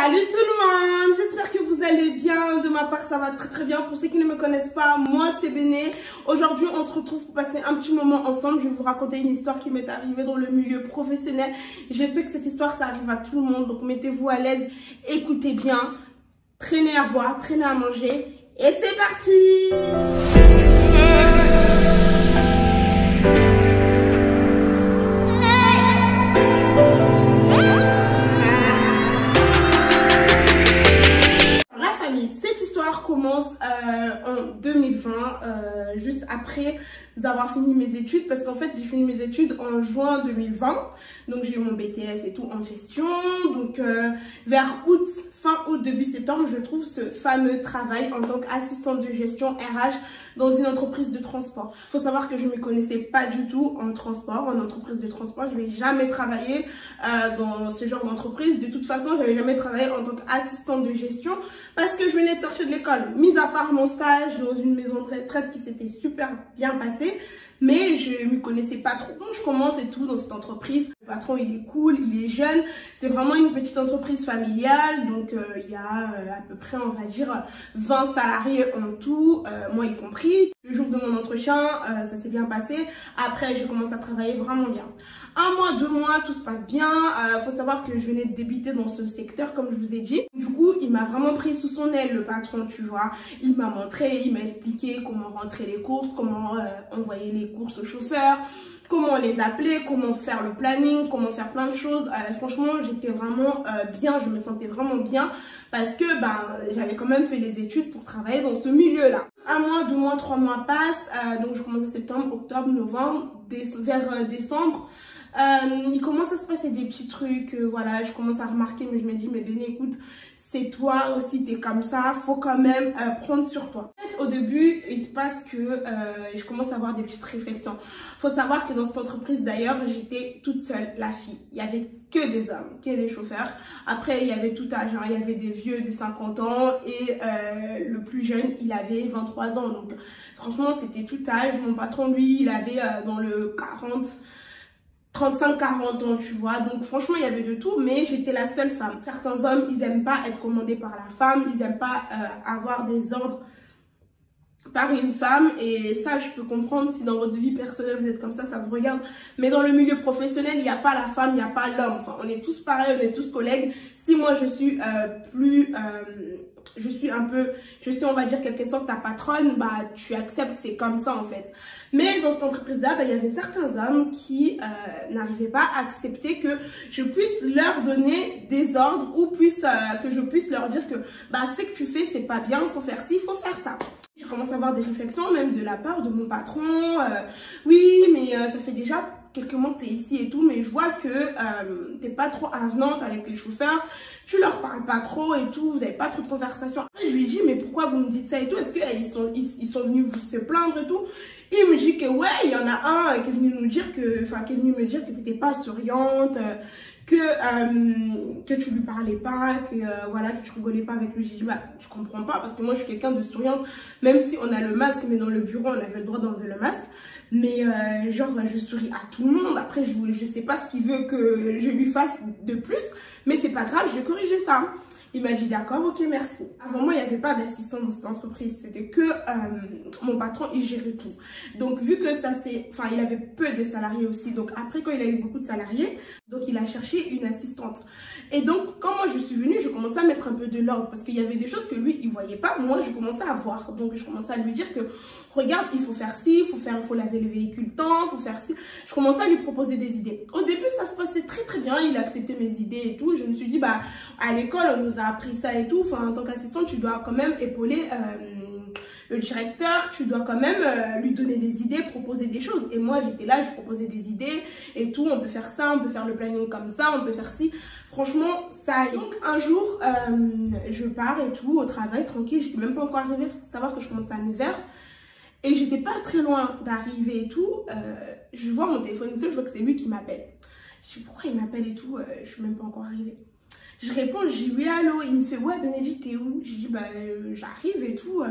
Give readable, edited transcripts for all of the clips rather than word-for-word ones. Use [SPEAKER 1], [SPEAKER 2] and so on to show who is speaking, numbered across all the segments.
[SPEAKER 1] Salut tout le monde, j'espère que vous allez bien. De ma part ça va très bien. Pour ceux qui ne me connaissent pas, moi c'est Béné. Aujourd'hui on se retrouve pour passer un petit moment ensemble. Je vais vous raconter une histoire qui m'est arrivée dans le milieu professionnel. Je sais que cette histoire ça arrive à tout le monde, donc mettez-vous à l'aise, écoutez bien, prenez à boire, prenez à manger et c'est parti. Commence en 2020, juste après avoir fini mes études, parce qu'en fait j'ai fini mes études en juin 2020, donc j'ai eu mon BTS et tout en gestion. Donc vers août, fin août, début septembre, je trouve ce fameux travail en tant qu'assistante de gestion RH dans une entreprise de transport. Faut savoir que je ne me connaissais pas du tout en transport, en entreprise de transport. Je n'avais jamais travaillé dans ce genre d'entreprise. De toute façon, je n'avais jamais travaillé en tant qu'assistante de gestion parce que je venais de sortir de l'école. Mis à part mon stage dans une maison de retraite qui s'était super bien passé, mais je ne m'y connaissais pas trop. Donc je commence et tout dans cette entreprise. Le patron il est cool, il est jeune. C'est vraiment une petite entreprise familiale. Donc il y a à peu près, on va dire, 20 salariés en tout, moi y compris. Le jour de mon entretien, ça s'est bien passé. Après, j'ai commencé à travailler vraiment bien. 1 mois, 2 mois, tout se passe bien. Faut savoir que je venais de débuter dans ce secteur, comme je vous ai dit. Du coup, il m'a vraiment pris sous son aile, le patron, tu vois. Il m'a montré, il m'a expliqué comment rentrer les courses, comment envoyer les courses aux chauffeurs, comment les appeler, comment faire le planning, comment faire plein de choses. Franchement, j'étais vraiment bien, je me sentais vraiment bien parce que j'avais quand même fait les études pour travailler dans ce milieu-là. 1 mois, 2 mois, 3 mois passent, donc je commence en septembre, octobre, novembre, vers décembre. Il commence à se passer des petits trucs, voilà, je commence à remarquer, mais je me dis, mais Béné, écoute, c'est toi aussi, t'es comme ça, faut quand même prendre sur toi. En fait, au début, il se passe que je commence à avoir des petites réflexions. Faut savoir que dans cette entreprise, d'ailleurs, j'étais toute seule, la fille. Il y avait que des hommes, que des chauffeurs. Après, il y avait tout âge, hein. Il y avait des vieux de 50 ans et le plus jeune, il avait 23 ans. Donc, franchement, c'était tout âge. Mon patron, lui, il avait dans le 35-40 ans, tu vois. Donc franchement, il y avait de tout, mais j'étais la seule femme. Certains hommes, ils n'aiment pas être commandés par la femme, ils n'aiment pas avoir des ordres par une femme, et ça je peux comprendre. Si dans votre vie personnelle vous êtes comme ça vous regarde, mais dans le milieu professionnel il n'y a pas la femme, il n'y a pas l'homme, enfin on est tous pareils, on est tous collègues. Si moi je suis je suis on va dire quelque sorte ta patronne, tu acceptes, c'est comme ça en fait. Mais dans cette entreprise là, il y avait certains hommes qui n'arrivaient pas à accepter que je puisse leur donner des ordres, ou que je puisse leur dire que ce que tu fais c'est pas bien, il faut faire ci, il faut faire ça. Je commence à avoir des réflexions même de la part de mon patron. Oui, mais ça fait déjà quelques mois que tu es ici et tout, mais je vois que t'es pas trop avenante avec les chauffeurs, tu leur parles pas trop et tout, vous avez pas trop de conversation. Après, je lui dis, mais pourquoi vous me dites ça et tout? Est-ce qu'ils sont venus vous se plaindre et tout? Il me dit que ouais, il y en a un qui est venu nous dire que, qui est venu me dire que t'étais pas souriante, que tu lui parlais pas, que voilà, que tu rigolais pas avec lui. J'ai dit je comprends pas, parce que moi je suis quelqu'un de souriante, même si on a le masque, mais dans le bureau on avait le droit d'enlever le masque. Mais genre je souris à tout le monde. Après je sais pas ce qu'il veut que je lui fasse de plus, mais c'est pas grave, je vais corriger ça. Il m'a dit d'accord, ok, merci. Avant moi, il n'y avait pas d'assistant dans cette entreprise. C'était que mon patron, il gérait tout. Donc, vu que ça c'est... Enfin, il avait peu de salariés aussi. Donc, après, quand il a eu beaucoup de salariés, donc il a cherché une assistante. Et donc, quand moi je suis venue, je commençais à mettre un peu de l'ordre. Parce qu'il y avait des choses que lui, il ne voyait pas. Moi, je commençais à voir. Donc, je commençais à lui dire que, regarde, il faut faire ci, il faut laver les véhicules tant, il faut faire ci. Je commençais à lui proposer des idées. Au début, ça se passait très très bien. Il acceptait mes idées et tout. Je me suis dit, à l'école, on nous a appris ça et tout. Enfin, en tant qu'assistante, tu dois quand même épauler le directeur, tu dois quand même lui donner des idées, proposer des choses. Et moi, j'étais là, je proposais des idées et tout. On peut faire ça, on peut faire le planning comme ça, on peut faire ci. Franchement, ça. Donc, un jour, je pars et tout au travail, tranquille. J'étais même pas encore arrivée. Faut savoir que je commençais à 9h. Et j'étais pas très loin d'arriver et tout. Je vois mon téléphone ici, je vois que c'est lui qui m'appelle. Je dis pourquoi il m'appelle et tout, je suis même pas encore arrivée. Je réponds, je dis oui, allô. Il me fait ouais, Bénédicte, t'es où? Je dis j'arrive et tout.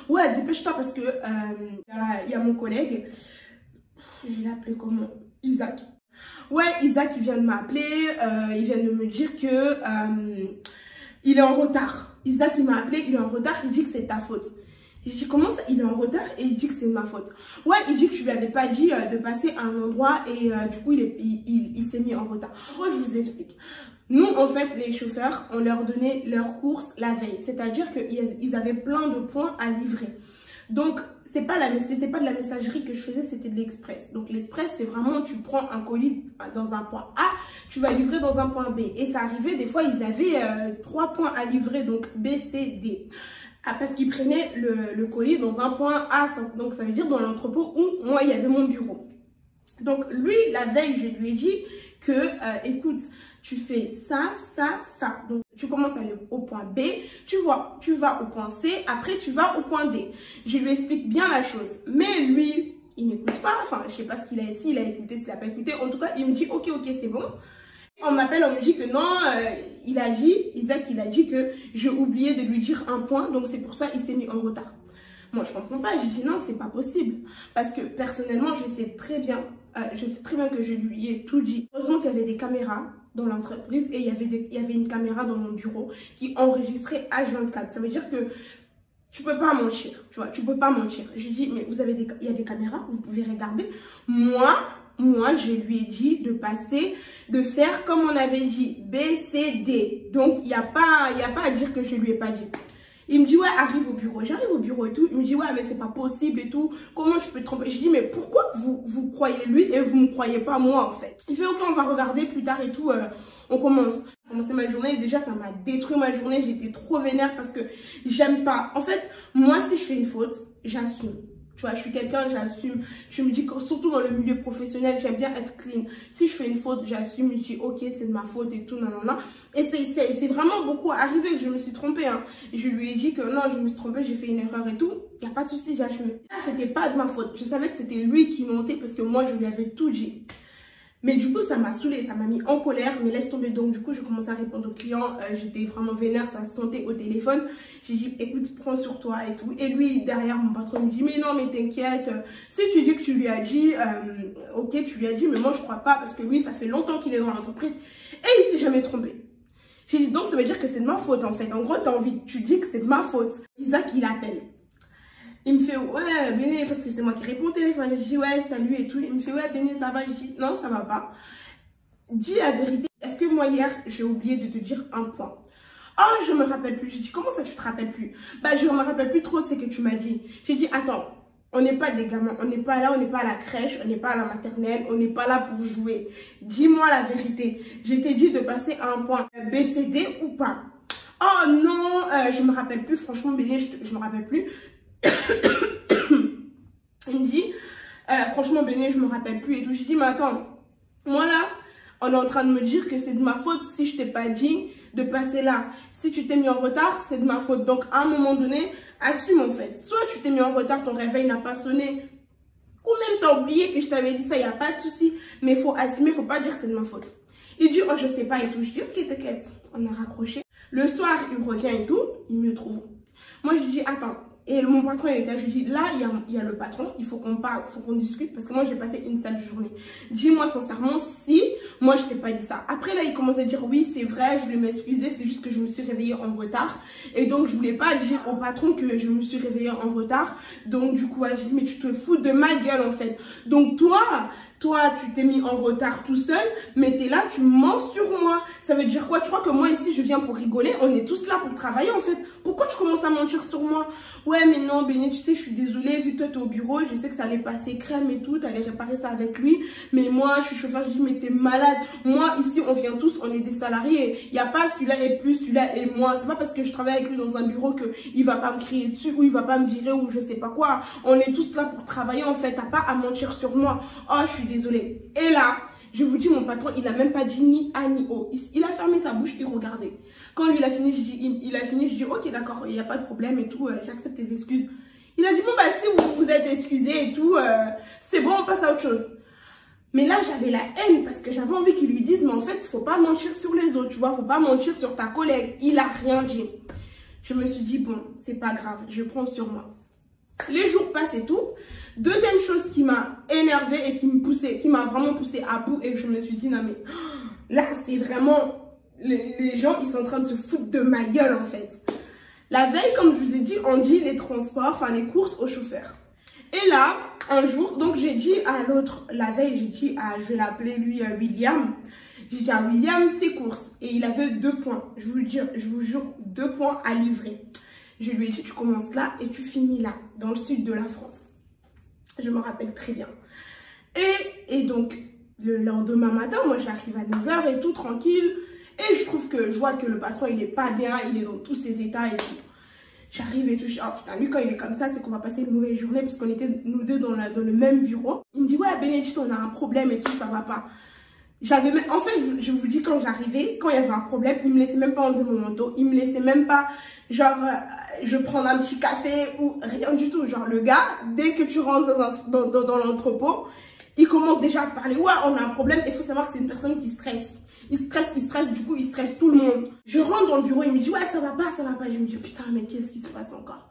[SPEAKER 1] Ouais, dépêche-toi parce que il y a mon collègue. Je vais l'appeler comment? Isaac. Ouais, Isaac, il vient de m'appeler. Il vient de me dire que il est en retard. Isaac, il m'a appelé, il est en retard, il dit que c'est ta faute. J'ai dit, comment ça? Il est en retard et il dit que c'est de ma faute. Ouais, il dit que je lui avais pas dit de passer à un endroit et du coup, il s'est mis en retard. Moi, je vous explique. Nous, en fait, les chauffeurs, on leur donnait leurs courses la veille. C'est-à-dire qu'ils avaient plein de points à livrer. Donc, c'était pas de la messagerie que je faisais, c'était de l'express. Donc, l'express, c'est vraiment, tu prends un colis dans un point A, tu vas livrer dans un point B. Et ça arrivait, des fois, ils avaient 3 points à livrer, donc B, C, D. Ah, parce qu'ils prenaient le colis dans un point A, donc ça veut dire dans l'entrepôt où moi, il y avait mon bureau. Donc, lui, la veille, je lui ai dit que, écoute, tu fais ça, ça, ça. Donc, tu commences à aller au point B, tu vas au point C, après tu vas au point D. Je lui explique bien la chose. Mais lui, il n'écoute pas. Enfin, je sais pas s'il a écouté, s'il n'a pas écouté. En tout cas, il me dit, ok, c'est bon. On m'appelle, on me dit que non, Isaac, il a dit que j'ai oublié de lui dire un point. Donc, c'est pour ça qu'il s'est mis en retard. Moi, je comprends pas. J'ai dit non, c'est pas possible. Parce que personnellement, je sais très bien que je lui ai tout dit. Heureusement qu'il y avait des caméras dans l'entreprise et il y avait une caméra dans mon bureau qui enregistrait H24. Ça veut dire que tu peux pas mentir, tu vois, tu peux pas mentir. Je dis, mais il y a des caméras, vous pouvez regarder. Moi, je lui ai dit de faire comme on avait dit, B, C, D. Donc, il n'y a pas à dire que je lui ai pas dit. Il me dit, ouais, arrive au bureau. J'arrive au bureau et tout. Il me dit, ouais, mais c'est pas possible et tout. Comment tu peux te tromper? Je dis, mais pourquoi vous croyez lui et vous me croyez pas moi, en fait? Il fait, ok, on va regarder plus tard et tout. On commence. J'ai commencé ma journée et déjà, ça m'a détruit ma journée. J'étais trop vénère parce que j'aime pas. En fait, moi, si je fais une faute, j'assume. Tu vois, je suis quelqu'un, j'assume. Tu me dis que surtout dans le milieu professionnel, j'aime bien être clean. Si je fais une faute, j'assume, je dis ok, c'est de ma faute et tout, non. Et c'est vraiment beaucoup arrivé que je me suis trompée. Hein. Je lui ai dit que non, je me suis trompée, j'ai fait une erreur et tout. Il n'y a pas de souci, j'assume. Là, c'était pas de ma faute. Je savais que c'était lui qui mentait parce que moi, je lui avais tout dit. Mais du coup, ça m'a saoulée, ça m'a mis en colère, mais laisse tomber. Donc, du coup, je commençais à répondre aux clients. J'étais vraiment vénère, ça se sentait au téléphone. J'ai dit, écoute, prends sur toi et tout. Et lui, derrière, mon patron me dit, mais non, mais t'inquiète. Si tu dis que tu lui as dit, ok, tu lui as dit, mais moi, je crois pas parce que lui, ça fait longtemps qu'il est dans l'entreprise et il s'est jamais trompé. J'ai dit, donc, ça veut dire que c'est de ma faute, en fait. En gros, tu dis que c'est de ma faute. Isaac, il appelle. Il me fait, ouais, Béné, parce que c'est moi qui réponds au téléphone. Je dis, ouais, salut et tout. Il me fait, ouais, Béné, ça va? Je dis, non, ça va pas. Dis la vérité. Est-ce que moi, hier, j'ai oublié de te dire un point? Oh, je me rappelle plus. J'ai dit, comment ça, tu te rappelles plus? Bah, je me rappelle plus trop ce que tu m'as dit. J'ai dit, attends, on n'est pas des gamins. On n'est pas là, on n'est pas à la crèche, on n'est pas à la maternelle, on n'est pas là pour jouer. Dis-moi la vérité. Je t'ai dit de passer à un point BCD ou pas? Oh non, je me rappelle plus. Franchement, Béné, je me rappelle plus. Il me dit, franchement, Béné, je me rappelle plus et tout. J'ai dit, mais attends, moi là, on est en train de me dire que c'est de ma faute si je t'ai pas dit de passer là. Si tu t'es mis en retard, c'est de ma faute. Donc, à un moment donné, assume en fait. Soit tu t'es mis en retard, ton réveil n'a pas sonné, ou même t'as oublié que je t'avais dit ça, il n'y a pas de souci. Mais il faut assumer, il faut pas dire que c'est de ma faute. Il dit, oh, je sais pas et tout. Je dis, ok, t'inquiète, on a raccroché. Le soir, il revient et tout, il me trouve. Moi, je dis, attends. Et mon patron, il était là, je lui dis, là, il y a le patron, il faut qu'on parle, il faut qu'on discute, parce que moi, j'ai passé une sale journée. Dis-moi sincèrement si moi, je t'ai pas dit ça. Après, là, il commence à dire, oui, c'est vrai, je voulais m'excuser, c'est juste que je me suis réveillée en retard. Et donc, je voulais pas dire au patron que je me suis réveillée en retard. Donc, du coup, voilà, j'ai dit, mais tu te fous de ma gueule, en fait. Donc, toi, tu t'es mis en retard tout seul, mais t'es là, tu mens sur moi. Ça veut dire quoi? Tu crois que moi, ici, je viens pour rigoler? On est tous là pour travailler, en fait. Pourquoi tu commences à mentir sur moi? Ouais, mais non, Béné, tu sais, je suis désolée, vu que toi, t'es au bureau, je sais que ça allait passer crème et tout, t'allais réparer ça avec lui. Mais moi, je suis chauffeur, je dis, mais t'es malade. Moi, ici, on vient tous, on est des salariés. Il n'y a pas celui-là et plus, celui-là et moi. C'est pas parce que je travaille avec lui dans un bureau qu'il va pas me crier dessus, ou il va pas me virer, ou je sais pas quoi. On est tous là pour travailler, en fait. T'as pas à mentir sur moi. Oh, je suis désolée. Et là, je vous dis, mon patron, il a même pas dit ni A ni O. Il a fermé sa bouche, il regardait. Quand lui, il a fini, je dis, ok, d'accord, il n'y a pas de problème et tout, j'accepte tes excuses. Il a dit, bon, bah, si vous vous êtes excusé et tout, c'est bon, on passe à autre chose. Mais là, j'avais la haine parce que j'avais envie qu'il lui dise, mais en fait, il faut pas mentir sur les autres, tu vois, faut pas mentir sur ta collègue. Il a rien dit. Je me suis dit, bon, c'est pas grave, je prends sur moi. Les jours passent et tout. Deuxième chose qui m'a énervée et qui m'a vraiment poussée à bout et je me suis dit, non mais là, c'est vraiment les gens, ils sont en train de se foutre de ma gueule, en fait. La veille, comme je vous ai dit, on dit les transports, enfin les courses au chauffeur. Et là, un jour, donc j'ai dit à l'autre, la veille, j'ai dit à, je vais l'appeler lui, William. J'ai dit à William, ses courses. Et il avait 2 points. Je vous jure, 2 points à livrer. Je lui ai dit, tu commences là et tu finis là, dans le sud de la France. Je me rappelle très bien. Et donc, le lendemain matin, moi j'arrive à 9 h et tout, tranquille. Et je vois que le patron, il est pas bien, il est dans tous ses états et tout. J'arrive et tout, oh putain, lui quand il est comme ça, c'est qu'on va passer une mauvaise journée parce qu'on était nous deux dans le même bureau. Il me dit, ouais Bénédicte, on a un problème et tout, ça va pas. En fait, je vous dis, quand j'arrivais, quand il y avait un problème, il me laissait même pas enlever mon manteau, il me laissait même pas, genre, je prends un petit café ou rien du tout. Genre, le gars, dès que tu rentres dans l'entrepôt, il commence déjà à te parler, ouais, on a un problème. Il faut savoir que c'est une personne qui stresse. Il stresse, du coup, il stresse tout le monde. Je rentre dans le bureau, il me dit, ouais, ça va pas. Je me dis, putain, mais qu'est-ce qui se passe encore?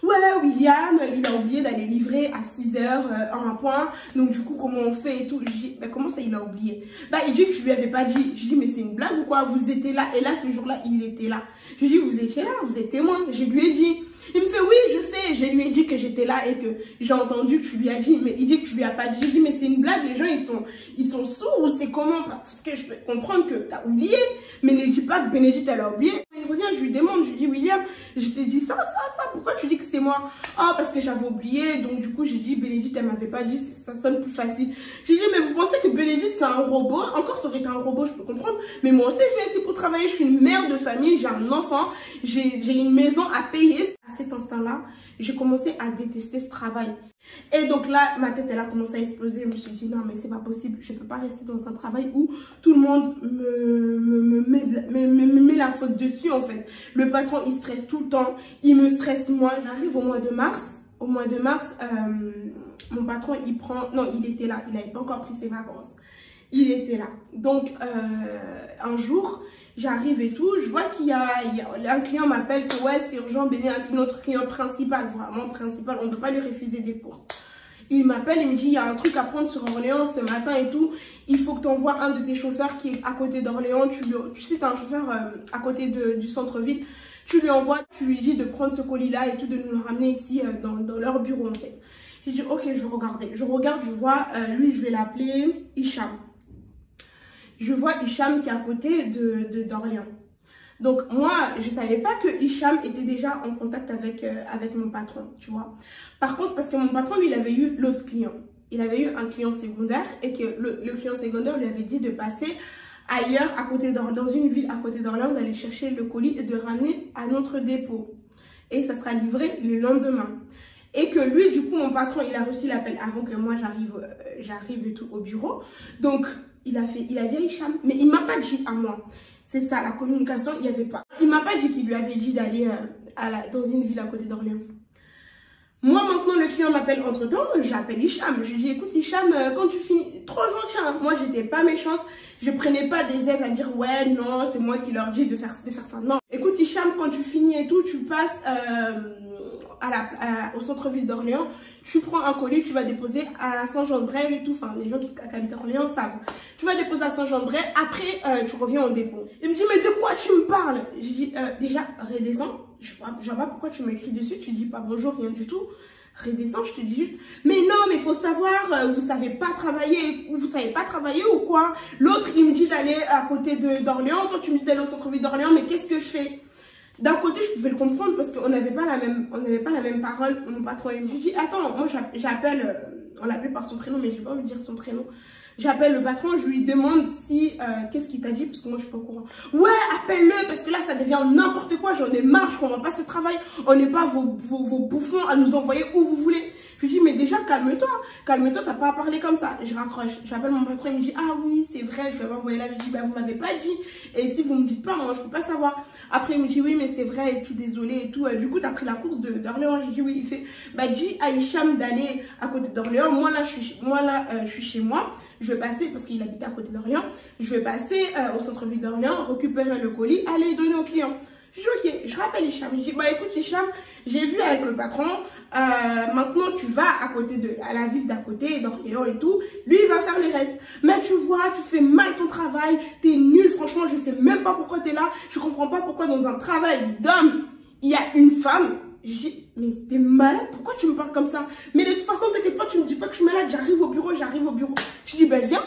[SPEAKER 1] Ouais, William, il a oublié d'aller livrer à 6 h un point. Donc, du coup, comment on fait et tout? Je dis, bah, comment ça, il a oublié? Bah, il dit que je lui avais pas dit. Je dis, mais c'est une blague ou quoi? Vous étiez là. Et là, ce jour-là, il était là. Je dis, vous étiez là, vous êtes témoin. Je lui ai dit. Il me fait, oui, je sais. Je lui ai dit que j'étais là et que j'ai entendu que tu lui as dit. Mais il dit que tu lui as pas dit. J'ai dit, mais c'est une blague. Les gens, ils sont sourds ou c'est comment? Parce que je peux comprendre que tu as oublié. Mais ne dis pas que Bénédicte, elle a oublié. Il revient, je lui demande. Je lui dis, William, je t'ai dit ça. Pourquoi tu dis que c'est moi? Ah, parce que j'avais oublié. Donc, du coup, j'ai dit, Bénédicte, elle m'avait pas dit. Ça sonne plus facile. J'ai dit, mais vous pensez que Bénédicte, c'est un robot? Encore, ça aurait été un robot, je peux comprendre. Mais moi aussi, je suis ici pour travailler. Je suis une mère de famille. J'ai un enfant. J'ai une maison à payer. À cet instant-là, j'ai commencé à détester ce travail. Et donc là, ma tête, elle a commencé à exploser. Je me suis dit, non, mais c'est pas possible. Je peux pas rester dans un travail où tout le monde me met la faute dessus, en fait. Le patron, il stresse tout le temps. Il me stresse, moi. J'arrive au mois de mars. Au mois de mars, mon patron, il prend... Non, il était là. Il n'avait pas encore pris ses vacances. Il était là. Donc, un jour... J'arrive et tout, je vois qu'il y a un client m'appelle que ouais, c'est urgent, Bénédicte, notre client principal, vraiment principal, on ne peut pas lui refuser des courses. Il m'appelle, il me dit, il y a un truc à prendre sur Orléans ce matin et tout, il faut que tu envoies un de tes chauffeurs qui est à côté d'Orléans, tu sais, tu as un chauffeur à côté du centre-ville, tu lui envoies, tu lui dis de prendre ce colis-là et tout, de nous le ramener ici dans leur bureau en fait. J'ai dit, ok, je vais regarder. Je regarde, je vois, lui, je vais l'appeler Hicham. Je vois Hicham qui est à côté d'Orléans. Donc, moi, je ne savais pas que Hicham était déjà en contact avec mon patron, tu vois. Par contre, parce que mon patron, lui, il avait eu l'autre client. Il avait eu un client secondaire et que le client secondaire lui avait dit de passer ailleurs, dans une ville à côté d'Orléans, d'aller chercher le colis et de ramener à notre dépôt. Et ça sera livré le lendemain. Et que lui, du coup, mon patron, il a reçu l'appel avant que moi, j'arrive et tout au bureau. Donc, il a dit à Hicham, mais il ne m'a pas dit à moi. C'est ça, la communication, il n'y avait pas. Il ne m'a pas dit qu'il lui avait dit d'aller dans une ville à côté d'Orléans. Moi, maintenant, le client m'appelle entre-temps, j'appelle Hicham. Je lui dis, écoute Hicham, quand tu finis, trop gentil, hein. Moi, j'étais pas méchante. Je prenais pas des aides à dire, ouais, non, c'est moi qui leur dis de faire ça. Non. Écoute Hicham, quand tu finis et tout, tu passes au centre-ville d'Orléans, tu prends un colis, tu vas déposer à Saint-Jean-de-Bray et tout. Enfin, les gens qui habitent à Orléans savent. Tu vas déposer à Saint-Jean-de-Bray, après, tu reviens au dépôt. Il me dit, mais de quoi tu me parles? J'ai dit, déjà, redescends. Je vois pas pourquoi tu m'écris dessus, tu dis pas bonjour, rien du tout. Redescends, je te dis juste, mais non, mais faut savoir, vous savez pas travailler ou quoi? L'autre, il me dit d'aller à côté d'Orléans, toi tu me dis d'aller au centre-ville d'Orléans, mais qu'est-ce que je fais? D'un côté, je pouvais le comprendre parce qu'on n'avait pas la même parole, mon patron. Il me dit, attends, moi j'appelle, on l'appelle par son prénom, mais j'ai pas envie de dire son prénom. J'appelle le patron, je lui demande si, qu'est-ce qu'il t'a dit, parce que moi je suis pas au courant. Ouais, appelle-le, parce que là ça devient n'importe quoi, j'en ai marre, je comprends pas ce travail. On n'est pas vos bouffons à nous envoyer où vous voulez. Je lui dis, mais déjà calme-toi, t'as pas à parler comme ça. Je raccroche, j'appelle mon patron, il me dit, ah oui, c'est vrai, je vais envoyer là. Je dis, bah vous m'avez pas dit, et si vous me dites pas, moi je peux pas savoir. Après il me dit, oui, mais c'est vrai, et tout, désolé, et tout. Du coup, t'as pris la course d'Orléans. J'ai dit, oui, il fait, bah dis à Hicham d'aller à côté d'Orléans. Moi là, je suis chez moi. Je vais passer, parce qu'il habitait à côté d'Orléans, je vais passer au centre-ville d'Orléans, récupérer le colis, aller donner au client. Je dis ok. Je rappelle Hicham. Je dis, bah écoute Hicham, j'ai vu avec le patron, maintenant tu vas à la ville d'à côté, d'Orléans et tout. Lui, il va faire les restes. Mais tu vois, tu fais mal ton travail, t'es nul, franchement, je sais même pas pourquoi t'es là. Je comprends pas pourquoi dans un travail d'homme, il y a une femme. Je dis, mais t'es malade, pourquoi tu me parles comme ça? Mais de toute façon, t'inquiète pas, tu me dis pas que je suis malade, j'arrive au bureau. Je dis, bah viens.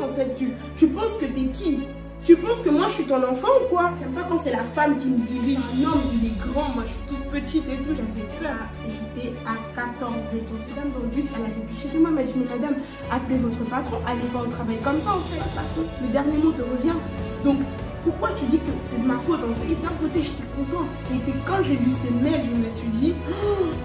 [SPEAKER 1] En fait, tu penses que t'es qui? Tu penses que moi je suis ton enfant ou quoi? J'aime pas quand c'est la femme qui me dirige. Un homme, il est grand, moi je suis toute petite et tout, j'avais peur. J'étais à 14 de ton. Cette dame dans le bus, elle avait piché de moi, elle m'a dit, mais madame, appelez votre patron, allez pas au travail comme ça en fait. Patron, le dernier mot te revient. Donc, pourquoi tu dis que c'est de ma faute en fait? D'un côté, j'étais contente. C'était quand j'ai lu ces mails, je me suis dit, oh,